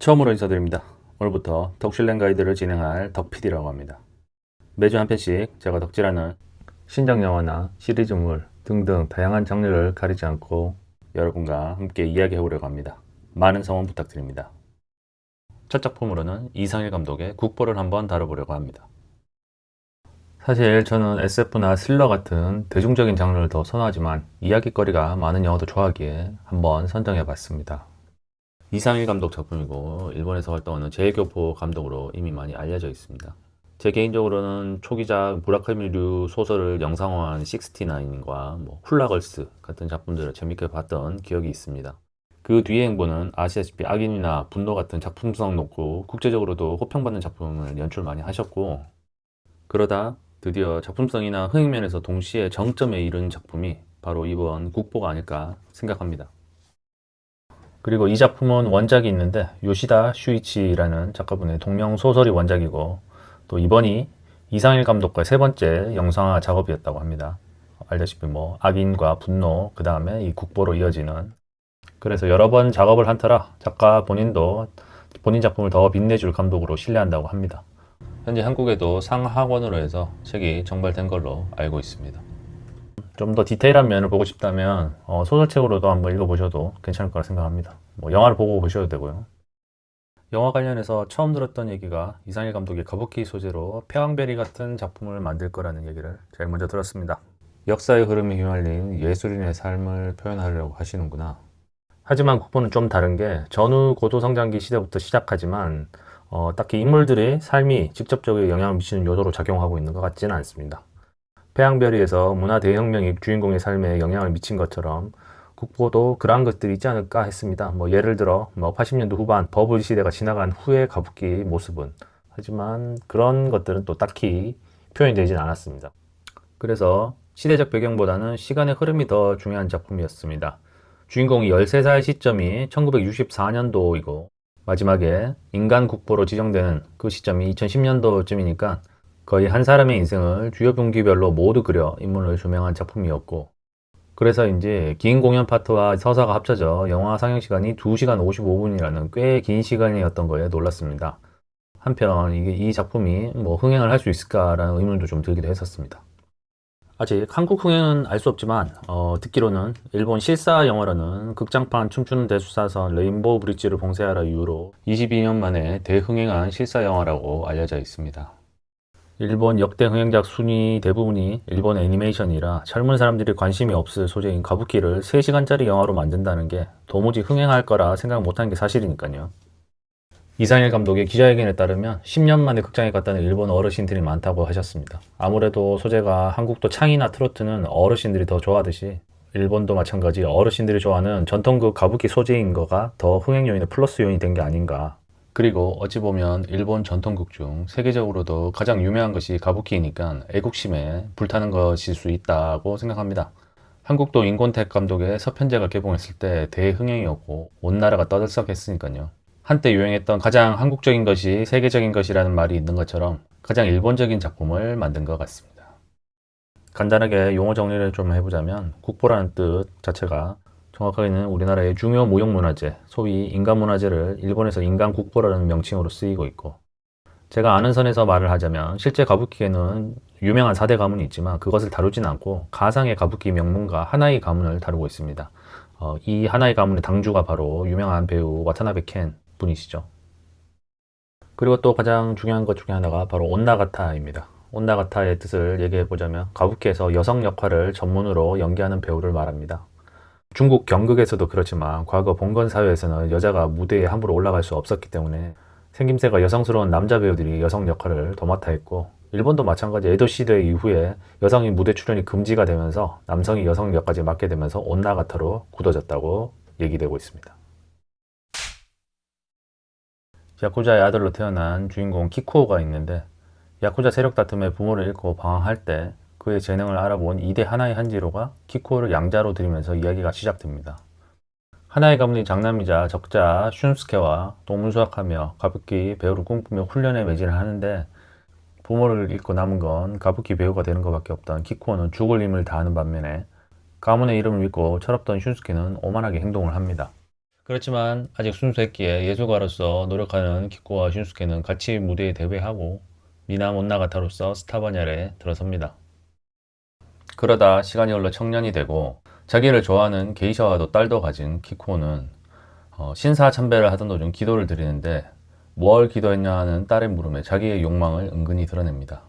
처음으로 인사드립니다. 오늘부터 덕실랭 가이드를 진행할 덕PD라고 합니다. 매주 한 편씩 제가 덕질하는 신작 영화나 시리즈물 등등 다양한 장르를 가리지 않고 여러분과 함께 이야기해보려고 합니다. 많은 성원 부탁드립니다. 첫 작품으로는 이상일 감독의 국보를 한번 다뤄보려고 합니다. 사실 저는 SF나 스릴러 같은 대중적인 장르를 더 선호하지만 이야기거리가 많은 영화도 좋아하기에 한번 선정해봤습니다. 이상일 감독 작품이고 일본에서 활동하는 제이교포 감독으로 이미 많이 알려져 있습니다. 제 개인적으로는 초기작 무라카미류 소설을 영상화한 69과 훌라걸스 같은 작품들을 재밌게 봤던 기억이 있습니다. 그 뒤의 행보는 아시다시피 악인이나 분노 같은 작품성 높고 국제적으로도 호평받는 작품을 연출 많이 하셨고, 그러다 드디어 작품성이나 흥행면에서 동시에 정점에 이른 작품이 바로 이번 국보가 아닐까 생각합니다. 그리고 이 작품은 원작이 있는데 요시다 슈이치라는 작가분의 동명 소설이 원작이고, 또 이번이 이상일 감독과의 세 번째 영상화 작업이었다고 합니다. 알다시피 악인과 분노, 그 다음에 이 국보로 이어지는, 그래서 여러 번 작업을 한 터라 작가 본인도 본인 작품을 더 빛내줄 감독으로 신뢰한다고 합니다. 현재 한국에도 상하권으로 해서 책이 정발된 걸로 알고 있습니다. 좀 더 디테일한 면을 보고 싶다면 소설책으로도 한번 읽어보셔도 괜찮을 거라 생각합니다. 영화를 보고 보셔도 되고요. 영화 관련해서 처음 들었던 얘기가 이상일 감독이 가부키 소재로 패왕베리 같은 작품을 만들 거라는 얘기를 제일 먼저 들었습니다. 역사의 흐름에 휘말린 예술인의 삶을 표현하려고 하시는구나. 하지만 국보는 좀 다른 게 전후 고도성장기 시대부터 시작하지만 딱히 인물들의 삶이 직접적으로 영향을 미치는 요소로 작용하고 있는 것 같지는 않습니다. 패왕별이에서 문화 대혁명이 주인공의 삶에 영향을 미친 것처럼 국보도 그러한 것들이 있지 않을까 했습니다. 예를 들어 80년대 후반 버블 시대가 지나간 후의 가부키 모습은, 하지만 그런 것들은 또 딱히 표현이 되진 않았습니다. 그래서 시대적 배경보다는 시간의 흐름이 더 중요한 작품이었습니다. 주인공이 13살 시점이 1964년도이고 마지막에 인간 국보로 지정되는 그 시점이 2010년도쯤이니까 거의 한 사람의 인생을 주요 분기별로 모두 그려 인물을 조명한 작품이었고, 그래서 이제 긴 공연 파트와 서사가 합쳐져 영화 상영 시간이 2시간 55분이라는 꽤 긴 시간이었던 거에 놀랐습니다. 한편 이 작품이 흥행을 할 수 있을까라는 의문도 좀 들기도 했었습니다. 아직 한국 흥행은 알 수 없지만 듣기로는 일본 실사 영화라는 극장판 춤추는 대수사선 레인보우 브릿지를 봉쇄하라 이후로 22년 만에 대흥행한 실사 영화라고 알려져 있습니다. 일본 역대 흥행작 순위 대부분이 일본 애니메이션이라 젊은 사람들이 관심이 없을 소재인 가부키를 3시간짜리 영화로 만든다는 게 도무지 흥행할 거라 생각 못하는 게 사실이니까요. 이상일 감독의 기자회견에 따르면 10년 만에 극장에 갔다는 일본 어르신들이 많다고 하셨습니다. 아무래도 소재가 한국도 창이나 트로트는 어르신들이 더 좋아하듯이 일본도 마찬가지 어르신들이 좋아하는 전통극 가부키 소재인 거가 더 흥행 요인의 플러스 요인이 된 게 아닌가. 그리고 어찌 보면 일본 전통극 중 세계적으로도 가장 유명한 것이 가부키이니까 애국심에 불타는 것일 수 있다고 생각합니다. 한국도 임권택 감독의 서편제가 개봉했을 때 대흥행이었고 온 나라가 떠들썩했으니까요. 한때 유행했던 가장 한국적인 것이 세계적인 것이라는 말이 있는 것처럼 가장 일본적인 작품을 만든 것 같습니다. 간단하게 용어 정리를 좀 해보자면 국보라는 뜻 자체가 정확하게는 우리나라의 중요 무형문화재, 소위 인간문화재를 일본에서 인간국보라는 명칭으로 쓰이고 있고, 제가 아는 선에서 말을 하자면 실제 가부키에는 유명한 4대 가문이 있지만 그것을 다루지는 않고 가상의 가부키 명문가 하나이 가문을 다루고 있습니다. 이 하나이 가문의 당주가 바로 유명한 배우 와타나베 켄 분이시죠. 그리고 또 가장 중요한 것 중에 하나가 바로 온나가타입니다. 온나가타의 뜻을 얘기해보자면 가부키에서 여성 역할을 전문으로 연기하는 배우를 말합니다. 중국 경극에서도 그렇지만 과거 봉건 사회에서는 여자가 무대에 함부로 올라갈 수 없었기 때문에 생김새가 여성스러운 남자 배우들이 여성 역할을 더 맡아 했고, 일본도 마찬가지 에도 시대 이후에 여성이 무대 출연이 금지가 되면서 남성이 여성 역까지 맡게 되면서 온나가타로 굳어졌다고 얘기되고 있습니다. 야쿠자의 아들로 태어난 주인공 키쿠오가 있는데, 야쿠자 세력 다툼에 부모를 잃고 방황할 때 그의 재능을 알아본 2대 하나의 한지로가 키쿠오를 양자로 들이면서 이야기가 시작됩니다. 하나의 가문이 장남이자 적자 슌스케와 동문수학하며 가부키 배우를 꿈꾸며 훈련에 매진을 하는데, 부모를 잃고 남은 건 가부키 배우가 되는 것밖에 없던 키쿠오는 죽을 힘을 다하는 반면에 가문의 이름을 믿고 철없던 슌스케는 오만하게 행동을 합니다. 그렇지만 아직 순수했기에 예술가로서 노력하는 키코와 슌스케는 같이 무대에 데뷔하고 미남 온나가타로서 스타 반열에 들어섭니다. 그러다 시간이 흘러 청년이 되고 자기를 좋아하는 게이샤와도 딸도 가진 키코는 신사참배를 하던 도중 기도를 드리는데 뭘 기도했냐 하는 딸의 물음에 자기의 욕망을 은근히 드러냅니다.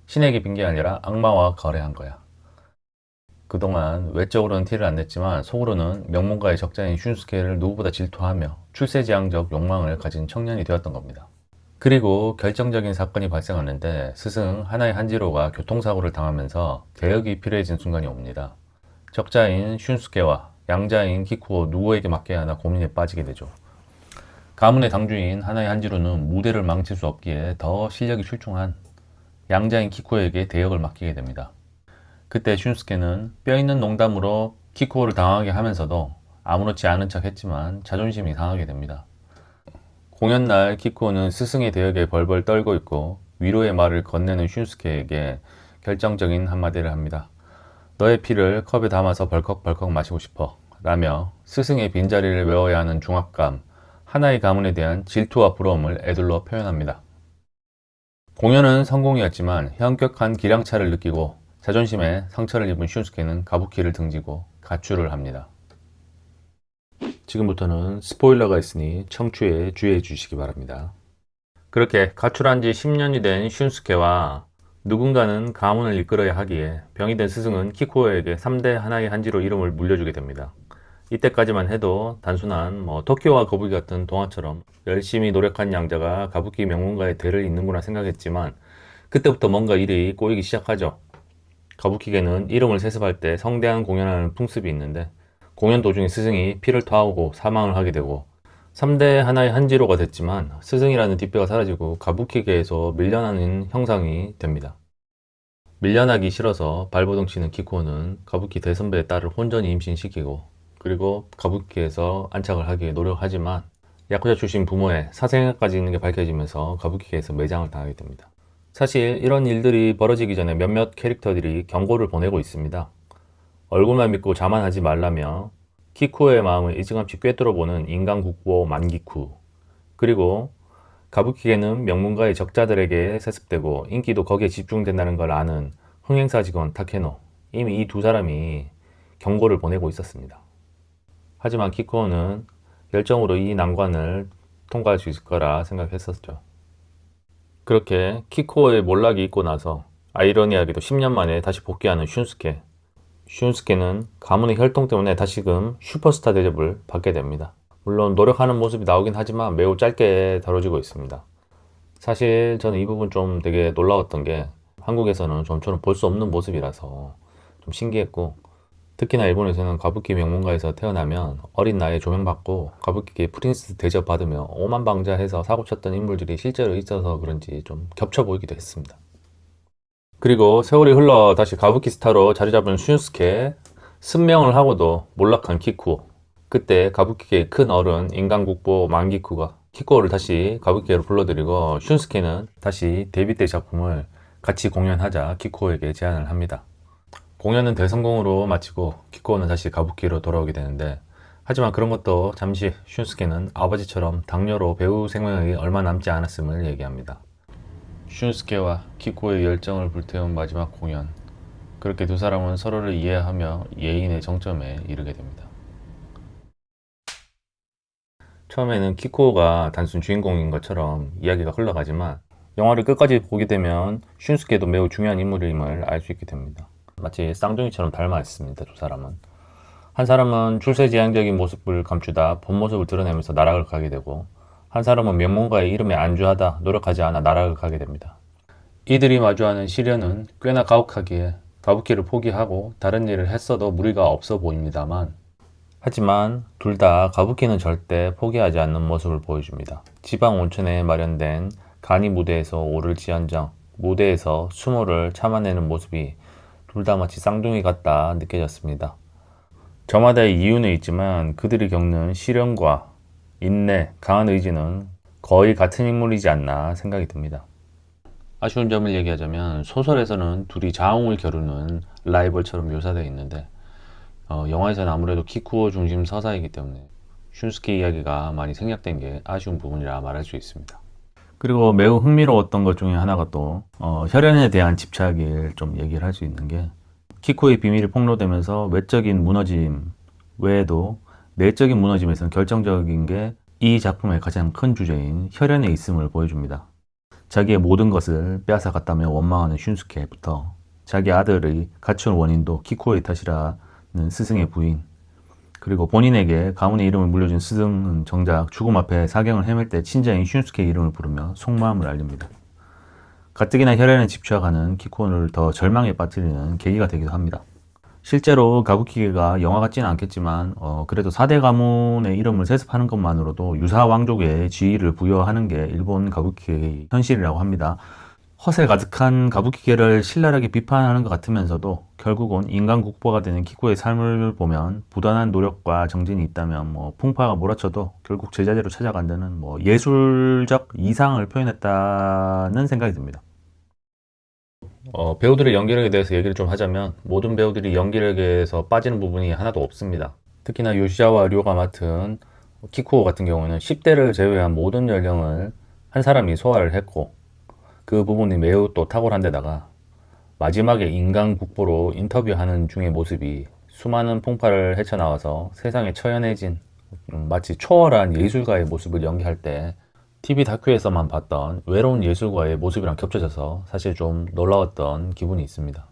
신에게 빈 게 아니라 악마와 거래한 거야. 그동안 외적으로는 티를 안 냈지만 속으로는 명문가의 적자인 슌스케를 누구보다 질투하며 출세지향적 욕망을 가진 청년이 되었던 겁니다. 그리고 결정적인 사건이 발생하는데 스승 하나의 한지로가 교통사고를 당하면서 대역이 필요해진 순간이 옵니다. 적자인 슌스케와 양자인 키쿠오 누구에게 맡겨야 하나 고민에 빠지게 되죠. 가문의 당주인 하나의 한지로는 무대를 망칠 수 없기에 더 실력이 출중한 양자인 키쿠오에게 대역을 맡기게 됩니다. 그때 슌스케는 뼈있는 농담으로 키쿠오를 당하게 하면서도 아무렇지 않은 척 했지만 자존심이 상하게 됩니다. 공연날 키쿠오는 스승의 대역에 벌벌 떨고 있고 위로의 말을 건네는 슌스케에게 결정적인 한마디를 합니다. 너의 피를 컵에 담아서 벌컥벌컥 마시고 싶어 라며 스승의 빈자리를 메워야 하는 중압감, 하나의 가문에 대한 질투와 부러움을 애들로 표현합니다. 공연은 성공이었지만 현격한 기량차를 느끼고 자존심에 상처를 입은 슌스케는 가부키를 등지고 가출을 합니다. 지금부터는 스포일러가 있으니 청취에 주의해 주시기 바랍니다. 그렇게 가출한 지 10년이 된 슌스케와 누군가는 가문을 이끌어야 하기에 병이 된 스승은 키쿠오에게 3대 하나의 한지로 이름을 물려주게 됩니다. 이때까지만 해도 단순한 토끼와 거북이 같은 동화처럼 열심히 노력한 양자가 가부키 명문가의 대를 잇는구나 생각했지만 그때부터 뭔가 일이 꼬이기 시작하죠. 가부키계는 이름을 세습할 때 성대한 공연하는 풍습이 있는데 공연 도중에 스승이 피를 토하고 사망을 하게 되고 3대 하나의 한지로가 됐지만 스승이라는 뒷배가 사라지고 가부키계에서 밀려나는 형상이 됩니다. 밀려나기 싫어서 발버둥 치는 키코는 가부키 대선배의 딸을 혼전히 임신시키고 그리고 가부키에서 안착을 하기에 노력하지만 야쿠자 출신 부모의 사생활까지 있는 게 밝혀지면서 가부키계에서 매장을 당하게 됩니다. 사실 이런 일들이 벌어지기 전에 몇몇 캐릭터들이 경고를 보내고 있습니다. 얼굴만 믿고 자만하지 말라며 키쿠의 마음을 일찌감치 꿰뚫어보는 인간국보 만기쿠, 그리고 가부키계는 명문가의 적자들에게 세습되고 인기도 거기에 집중된다는 걸 아는 흥행사 직원 타케노, 이미 이 두 사람이 경고를 보내고 있었습니다. 하지만 키쿠는 열정으로 이 난관을 통과할 수 있을 거라 생각했었죠. 그렇게 키코의 몰락이 있고 나서 아이러니하게도 10년 만에 다시 복귀하는 슌스케. 슌스케는 가문의 혈통 때문에 다시금 슈퍼스타 대접을 받게 됩니다. 물론 노력하는 모습이 나오긴 하지만 매우 짧게 다뤄지고 있습니다. 사실 저는 이 부분 좀 되게 놀라웠던 게 한국에서는 좀처럼 볼 수 없는 모습이라서 좀 신기했고 특히나 일본에서는 가부키 명문가에서 태어나면 어린 나이에 조명받고 가부키계 프린스 대접받으며 오만방자해서 사고쳤던 인물들이 실제로 있어서 그런지 좀 겹쳐 보이기도 했습니다. 그리고 세월이 흘러 다시 가부키 스타로 자리 잡은 슌스케, 승명을 하고도 몰락한 키쿠오. 그때 가부키계의 큰 어른 인간국보 만기쿠가 키쿠오를 다시 가부키계로 불러들이고 슌스케는 다시 데뷔 때 작품을 같이 공연하자 키쿠오에게 제안을 합니다. 공연은 대성공으로 마치고 키쿠오는 다시 가부키로 돌아오게 되는데 하지만 그런 것도 잠시 슌스케는 아버지처럼 당뇨로 배우 생명이 얼마 남지 않았음을 얘기합니다. 슌스케와 키쿠오의 열정을 불태운 마지막 공연. 그렇게 두 사람은 서로를 이해하며 예인의 정점에 이르게 됩니다. 처음에는 키쿠오가 단순 주인공인 것처럼 이야기가 흘러가지만 영화를 끝까지 보게 되면 슌스케도 매우 중요한 인물임을 알 수 있게 됩니다. 마치 쌍둥이처럼 닮아 있습니다. 두 사람은. 한 사람은 출세지향적인 모습을 감추다 본 모습을 드러내면서 나락을 가게 되고 한 사람은 명문가의 이름에 안주하다 노력하지 않아 나락을 가게 됩니다. 이들이 마주하는 시련은 꽤나 가혹하기에 가부키를 포기하고 다른 일을 했어도 무리가 없어 보입니다만 하지만 둘 다 가부키는 절대 포기하지 않는 모습을 보여줍니다. 지방 온천에 마련된 간이 무대에서 오를지언정 무대에서 수모를 참아내는 모습이 둘 다 마치 쌍둥이 같다 느껴졌습니다. 저마다의 이유는 있지만 그들이 겪는 시련과 인내, 강한 의지는 거의 같은 인물이지 않나 생각이 듭니다. 아쉬운 점을 얘기하자면 소설에서는 둘이 자웅을 겨루는 라이벌처럼 묘사되어 있는데 영화에서는 아무래도 키쿠오 중심 서사이기 때문에 슌스케 이야기가 많이 생략된 게 아쉬운 부분이라 말할 수 있습니다. 그리고 매우 흥미로웠던 것 중에 하나가 또 혈연에 대한 집착을 좀 얘기를 할 수 있는 게 키코의 비밀이 폭로되면서 외적인 무너짐 외에도 내적인 무너짐에서는 결정적인 게 이 작품의 가장 큰 주제인 혈연에 있음을 보여줍니다. 자기의 모든 것을 빼앗아갔다며 원망하는 슌스케부터 자기 아들의 가출 원인도 키코의 탓이라는 스승의 부인, 그리고 본인에게 가문의 이름을 물려준 스승은 정작 죽음 앞에 사경을 헤맬 때 친자인 슌스케의 이름을 부르며 속마음을 알립니다. 가뜩이나 혈연에 집착하는 키코를 더 절망에 빠뜨리는 계기가 되기도 합니다. 실제로 가부키게가 영화 같지는 않겠지만 그래도 4대 가문의 이름을 세습하는 것만으로도 유사 왕족의 지위를 부여하는 게 일본 가부키게의 현실이라고 합니다. 허세 가득한 가부키게를 신랄하게 비판하는 것 같으면서도 결국은 인간 국보가 되는 키코의 삶을 보면 부단한 노력과 정진이 있다면 풍파가 몰아쳐도 결국 제자리로 찾아간다는 예술적 이상을 표현했다는 생각이 듭니다. 배우들의 연기력에 대해서 얘기를 좀 하자면 모든 배우들이 연기력에서 빠지는 부분이 하나도 없습니다. 특히나 요시자와 료가 맡은 키쿠오 같은 경우는 10대를 제외한 모든 연령을 한 사람이 소화를 했고 그 부분이 매우 또 탁월한 데다가 마지막에 인간 국보로 인터뷰하는 중의 모습이 수많은 풍파를 헤쳐나와서 세상에 처연해진 마치 초월한 예술가의 모습을 연기할 때 TV 다큐에서만 봤던 외로운 예술가의 모습이랑 겹쳐져서 사실 좀 놀라웠던 기분이 있습니다.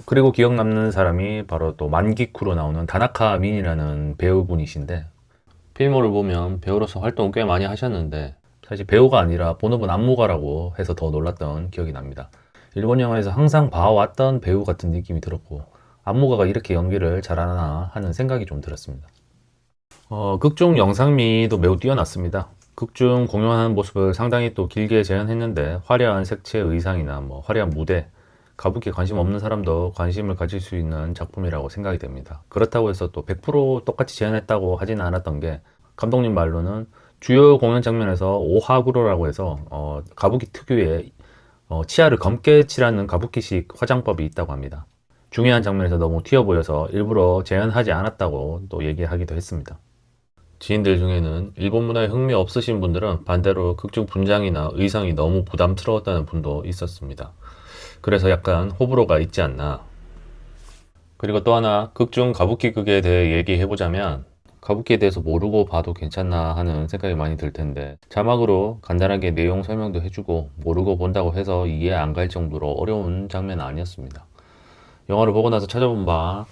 그리고 기억 남는 사람이 바로 또 만기쿠로 나오는 다나카 민이라는 배우분이신데 필모를 보면 배우로서 활동을 꽤 많이 하셨는데 사실 배우가 아니라 본업은 안무가라고 해서 더 놀랐던 기억이 납니다. 일본 영화에서 항상 봐왔던 배우 같은 느낌이 들었고 안무가가 이렇게 연기를 잘하나 하는 생각이 좀 들었습니다. 극중 영상미도 매우 뛰어났습니다. 극중 공연하는 모습을 상당히 또 길게 재현했는데 화려한 색채 의상이나 화려한 무대, 가부키에 관심 없는 사람도 관심을 가질 수 있는 작품이라고 생각이 됩니다. 그렇다고 해서 또 100% 똑같이 재현했다고 하지는 않았던 게 감독님 말로는 주요 공연 장면에서 오하구로라고 해서 가부키 특유의 치아를 검게 칠하는 가부키식 화장법이 있다고 합니다. 중요한 장면에서 너무 튀어 보여서 일부러 재현하지 않았다고 또 얘기하기도 했습니다. 지인들 중에는 일본 문화에 흥미 없으신 분들은 반대로 극중 분장이나 의상이 너무 부담스러웠다는 분도 있었습니다. 그래서 약간 호불호가 있지 않나. 그리고 또 하나 극중 가부키 극에 대해 얘기해보자면 가부키에 대해서 모르고 봐도 괜찮나 하는 생각이 많이 들 텐데 자막으로 간단하게 내용 설명도 해주고 모르고 본다고 해서 이해 안 갈 정도로 어려운 장면은 아니었습니다. 영화를 보고 나서 찾아본 바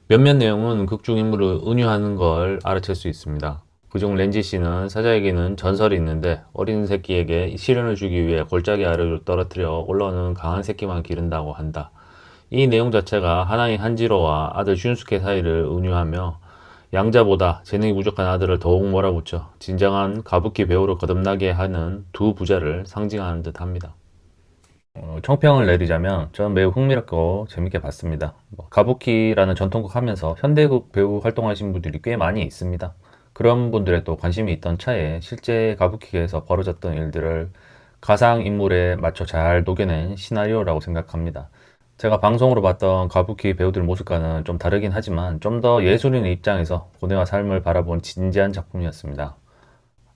몇몇 내용은 극중 인물을 은유하는 걸 알아챌 수 있습니다. 그중 렌지 씨는 사자에게는 전설이 있는데 어린 새끼에게 시련을 주기 위해 골짜기 아래로 떨어뜨려 올라오는 강한 새끼만 기른다고 한다. 이 내용 자체가 하나인 한지로와 아들 슌스케 사이를 은유하며 양자보다 재능이 부족한 아들을 더욱 몰아붙여 진정한 가부키 배우로 거듭나게 하는 두 부자를 상징하는 듯 합니다. 총평을 내리자면 저는 매우 흥미롭고 재밌게 봤습니다. 가부키라는 전통극 하면서 현대극 배우 활동하신 분들이 꽤 많이 있습니다. 그런 분들의 또 관심이 있던 차에 실제 가부키에서 벌어졌던 일들을 가상인물에 맞춰 잘 녹여낸 시나리오라고 생각합니다. 제가 방송으로 봤던 가부키 배우들 모습과는 좀 다르긴 하지만 좀 더 예술인의 입장에서 고뇌와 삶을 바라본 진지한 작품이었습니다.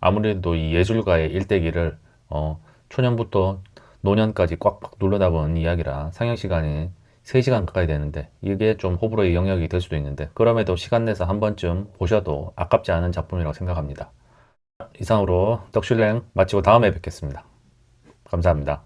아무래도 이 예술가의 일대기를 초년부터 노년까지 꽉꽉 눌러담은 이야기라 상영시간이 3시간 가까이 되는데 이게 좀 호불호의 영역이 될 수도 있는데 그럼에도 시간 내서 한 번쯤 보셔도 아깝지 않은 작품이라고 생각합니다. 이상으로 덕슐랭 마치고 다음에 뵙겠습니다. 감사합니다.